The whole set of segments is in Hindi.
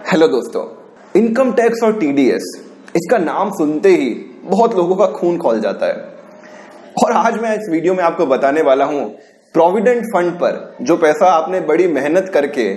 हेलो दोस्तों, इनकम टैक्स और टीडीएस, इसका नाम सुनते ही बहुत लोगों का खून खौल जाता है। और आज मैं इस वीडियो में आपको बताने वाला हूं प्रोविडेंट फंड पर जो पैसा आपने बड़ी मेहनत करके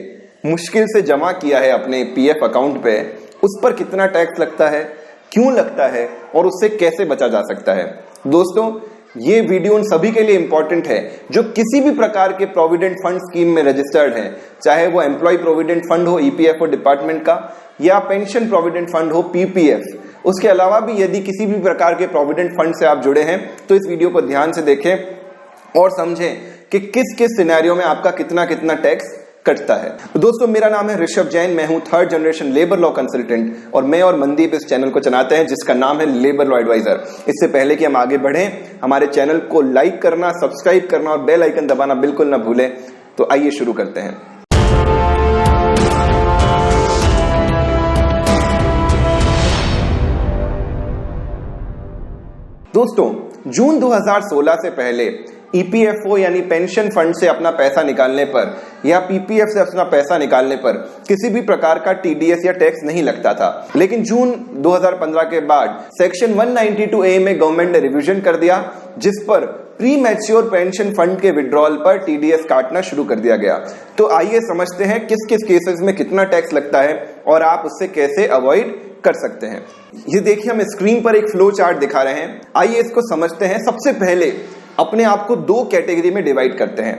मुश्किल से जमा किया है अपने पीएफ अकाउंट पे, उस पर कितना टैक्स लगता है, क्यों लगता है और उससे कैसे बचा जा सकता है। दोस्तों, ये वीडियो उन सभी के लिए इंपॉर्टेंट है जो किसी भी प्रकार के प्रोविडेंट फंड स्कीम में रजिस्टर्ड हैं, चाहे वो एम्प्लॉय प्रोविडेंट फंड हो ईपीएफओ डिपार्टमेंट का, या पेंशन प्रोविडेंट फंड हो पीपीएफ। उसके अलावा भी यदि किसी भी प्रकार के प्रोविडेंट फंड से आप जुड़े हैं तो इस वीडियो को ध्यान से देखें और समझें कि किस किस सिनेरियो में आपका कितना कितना टैक्स कटता है। तो दोस्तों, मेरा नाम है ऋषभ जैन, मैं हूं third generation labour law consultant और मैं और मनदीप इस चैनल को चलाते हैं जिसका नाम है लेबर लॉ एडवाइजर। इससे पहले कि हम आगे बढ़ें, हमारे चैनल को लाइक करना, सब्सक्राइब करना और बेल आइकन दबाना बिल्कुल ना भूलें। तो आइए शुरू करते हैं। दोस्तों, जून 2016 से पहले ईपीएफओ यानी पेंशन फंड से अपना पैसा निकालने पर या पीपीएफ से अपना पैसा निकालने पर किसी भी प्रकार का टीडीएस या टैक्स नहीं लगता था। लेकिन जून 2015 के बाद सेक्शन 192A में गवर्नमेंट ने रिवीजन कर दिया, जिस पर प्री मैच्योर पेंशन फंड के विड्रॉल पर टीडीएस काटना शुरू कर दिया गया। तो आइए समझते हैं किस किस केसेस में कितना टैक्स लगता है और आप उससे कैसे अवॉइड कर सकते हैं। ये देखिए, हम स्क्रीन पर एक फ्लो चार्ट दिखा रहे हैं। आइए इसको समझते हैं। सबसे पहले अपने आप को दो कैटेगरी में डिवाइड करते हैं।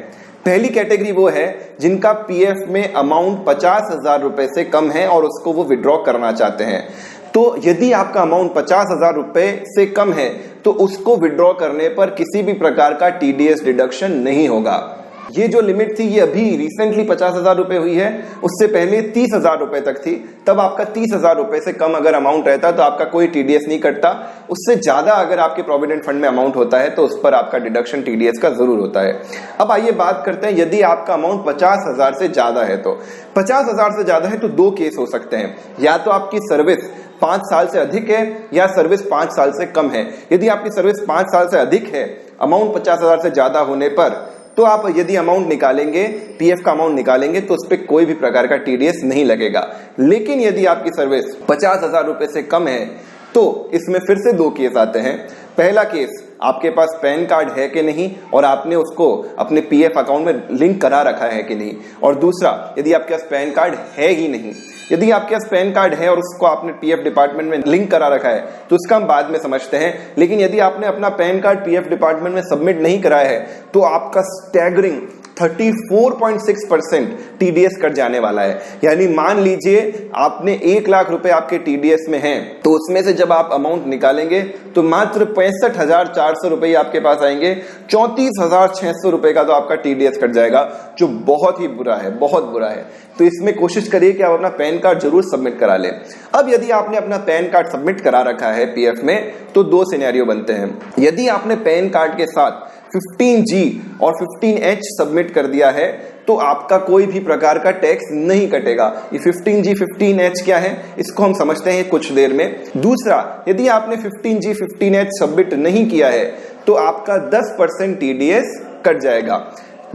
पहली कैटेगरी वो है जिनका पीएफ में अमाउंट 50,000 रुपए से कम है और उसको वो विड्रॉ करना चाहते हैं। तो यदि आपका अमाउंट 50,000 रुपए से कम है तो उसको विड्रॉ करने पर किसी भी प्रकार का टीडीएस डिडक्शन नहीं होगा। ये जो लिमिट थी ये अभी रिसेंटली 50,000 रुपए हुई है, उससे पहले 30,000 रुपए तक थी। तब आपका 30,000 रुपए से कम अगर अमाउंट रहता तो आपका कोई टीडीएस नहीं कटता। उससे ज्यादा अगर आपके प्रोविडेंट फंड में अमाउंट होता है तो उस पर आपका डिडक्शन टीडीएस का जरूर होता है। अब आइए बात करते हैं, यदि आपका अमाउंट 50,000 से ज्यादा है तो 50,000 से ज्यादा है तो दो केस हो सकते हैं। या तो आपकी सर्विस 5 साल से अधिक है या सर्विस 5 साल से कम है। यदि आपकी सर्विस 5 साल से अधिक है, अमाउंट 50,000 से ज्यादा होने पर, तो आप यदि अमाउंट निकालेंगे, पीएफ का अमाउंट निकालेंगे तो उस पर कोई भी प्रकार का टीडीएस नहीं लगेगा। लेकिन यदि आपकी सर्विस 50,000 रुपए से कम है तो इसमें फिर से दो केस आते हैं। पहला केस, आपके पास पैन कार्ड है कि नहीं और आपने उसको अपने पीएफ अकाउंट में लिंक करा रखा है कि नहीं। और दूसरा, यदि आपके पास पैन कार्ड है ही नहीं। यदि आपके पास पैन कार्ड है और उसको आपने पीएफ डिपार्टमेंट में लिंक करा रखा है तो उसका हम बाद में समझते हैं। लेकिन यदि आपने अपना पैन कार्ड पीएफ डिपार्टमेंट में सबमिट नहीं कराया है तो आपका स्टैगरिंग 34.6% टीडीएस कट जाने वाला है। यानी मान लीजिए आपने 1 लाख रुपए आपके टीडीएस में हैं, तो उसमें से जब आप अमाउंट निकालेंगे तो मात्र 65,400 रुपए आपके पास आएंगे। 34,600 रुपए का तो आपका टीडीएस कट जाएगा, जो बहुत ही बुरा है, बहुत बुरा है। तो इसमें कोशिश करिए कि आप अपना पैन कार्ड जरूर सबमिट करा लें। अब यदि आपने अपना पैन कार्ड सबमिट करा रखा है पीएफ में तो दो सिनेरियो बनते हैं। यदि आपने पैन कार्ड के साथ 15G और 15H सबमिट कर दिया है तो आपका कोई भी प्रकार का टैक्स नहीं कटेगा। ये 15G 15H क्या है इसको हम समझते हैं कुछ देर में। दूसरा, यदि आपने 15G 15H सबमिट नहीं किया है तो आपका 10% टीडीएस कट जाएगा।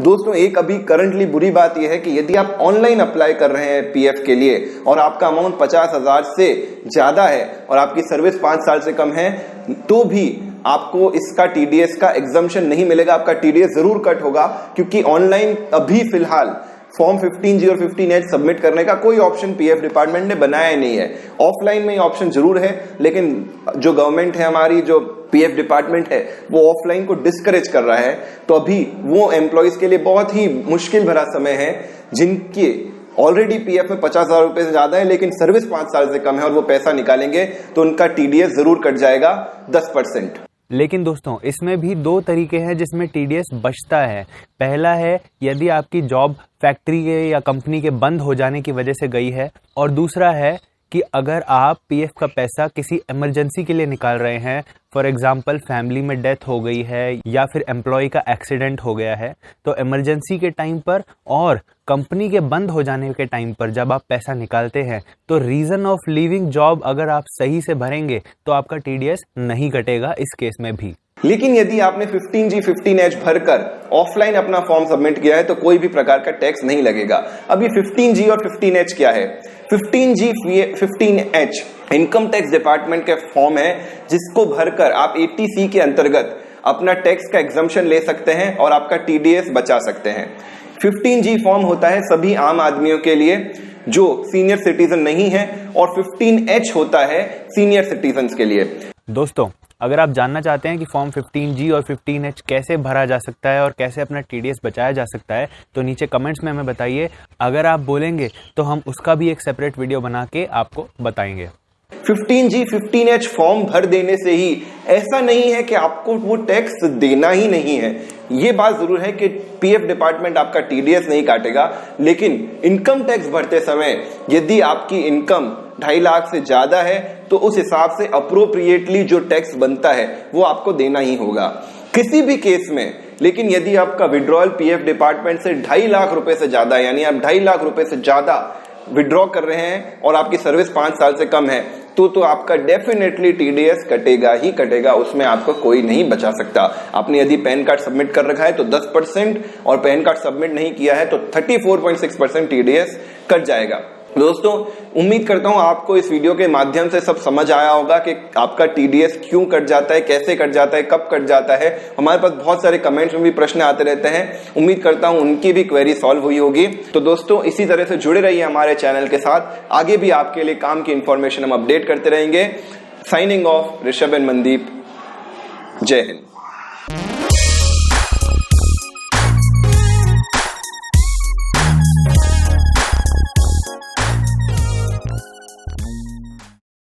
दोस्तों, एक अभी करंटली बुरी बात यह है कि यदि आप ऑनलाइन अप्लाई कर रहे हैं पीएफ के लिए और आपका अमाउंट 50,000 से ज्यादा है और आपकी सर्विस 5 साल से कम है तो भी आपको इसका टीडीएस का एग्जम्पशन नहीं मिलेगा। आपका टीडीएस जरूर कट होगा, क्योंकि ऑनलाइन अभी फिलहाल फॉर्म 15G और 15H सबमिट करने का कोई ऑप्शन पीएफ डिपार्टमेंट ने बनाया नहीं है। ऑफलाइन में ऑप्शन जरूर है, लेकिन जो गवर्नमेंट है हमारी, जो पीएफ डिपार्टमेंट है, वो ऑफलाइन को डिस्करेज कर रहा है। तो अभी वो एम्प्लॉइज के लिए बहुत ही मुश्किल भरा समय है जिनके ऑलरेडी पीएफ में 50,000 रुपए से ज्यादा है लेकिन सर्विस 5 साल से कम है और वो पैसा निकालेंगे तो उनका टीडीएस जरूर कट जाएगा 10%। लेकिन दोस्तों, इसमें भी दो तरीके हैं जिसमें टीडीएस बचता है। पहला है यदि आपकी जॉब फैक्ट्री के या कंपनी के बंद हो जाने की वजह से गई है, और दूसरा है कि अगर आप पीएफ का पैसा किसी इमरजेंसी के लिए निकाल रहे हैं, फॉर एग्जांपल फैमिली में डेथ हो गई है या फिर एम्प्लॉय का एक्सीडेंट हो गया है, तो इमरजेंसी के टाइम पर और कंपनी के बंद हो जाने के टाइम पर जब आप पैसा निकालते हैं तो रीजन ऑफ लीविंग जॉब अगर आप सही से भरेंगे तो आपका टीडीएस नहीं कटेगा इस केस में भी। लेकिन यदि आपने 15G 15H भरकर ऑफलाइन अपना फॉर्म सबमिट किया है तो कोई भी प्रकार का टैक्स नहीं लगेगा। अब ये 15G और 15H क्या है? 15G 15H income tax department के फॉर्म है, जिसको भरकर आप 80C के अंतर्गत अपना टैक्स का एग्जम्पशन ले सकते हैं और आपका TDS बचा सकते हैं। 15G फॉर्म होता है सभी आम आदमियों के लिए जो सीनियर सिटीजन नहीं है, और 15H होता है सीनियर सिटीजन के लिए। दोस्तों, अगर आप जानना चाहते हैं कि फॉर्म 15G और 15H कैसे भरा जा सकता है और कैसे अपना TDS बचाया जा सकता है, तो नीचे कमेंट्स में हमें बताइए। अगर आप बोलेंगे तो हम उसका भी एक सेपरेट वीडियो बना के आपको बताएंगे। 15G 15H फॉर्म भर देने से ही ऐसा नहीं है कि आपको वो टैक्स देना ही नहीं है। ये बात जरूर है कि पीएफ डिपार्टमेंट आपका TDS नहीं काटेगा, लेकिन इनकम टैक्स भरते समय यदि आपकी इनकम 2.5 लाख से ज्यादा है तो उस हिसाब से अप्रोप्रिएटली जो टैक्स बनता है वो आपको देना ही होगा किसी भी केस में। लेकिन यदि आपका विड्रॉल पीएफ डिपार्टमेंट से 2.5 लाख रुपए से ज्यादा है, यानी आप 2.5 लाख रुपए से ज्यादा विड्रॉ कर रहे हैं और आपकी सर्विस 5 साल से कम है, तो आपका डेफिनेटली TDS कटेगा ही कटेगा, उसमें आपको कोई नहीं बचा सकता। आपने यदि पैन कार्ड सबमिट कर रखा है तो 10% और पैन कार्ड सबमिट नहीं किया है तो 34.6% TDS कट जाएगा। दोस्तों, उम्मीद करता हूं आपको इस वीडियो के माध्यम से सब समझ आया होगा कि आपका TDS क्यों कट जाता है, कैसे कट जाता है, कब कट जाता है। हमारे पास बहुत सारे कमेंट्स में भी प्रश्न आते रहते हैं, उम्मीद करता हूं उनकी भी क्वेरी सॉल्व हुई होगी। तो दोस्तों, इसी तरह से जुड़े रहिए हमारे चैनल के साथ, आगे भी आपके लिए काम की इंफॉर्मेशन हम अपडेट करते रहेंगे। Signing off, Rishabh and Mandeep. जय हिंद।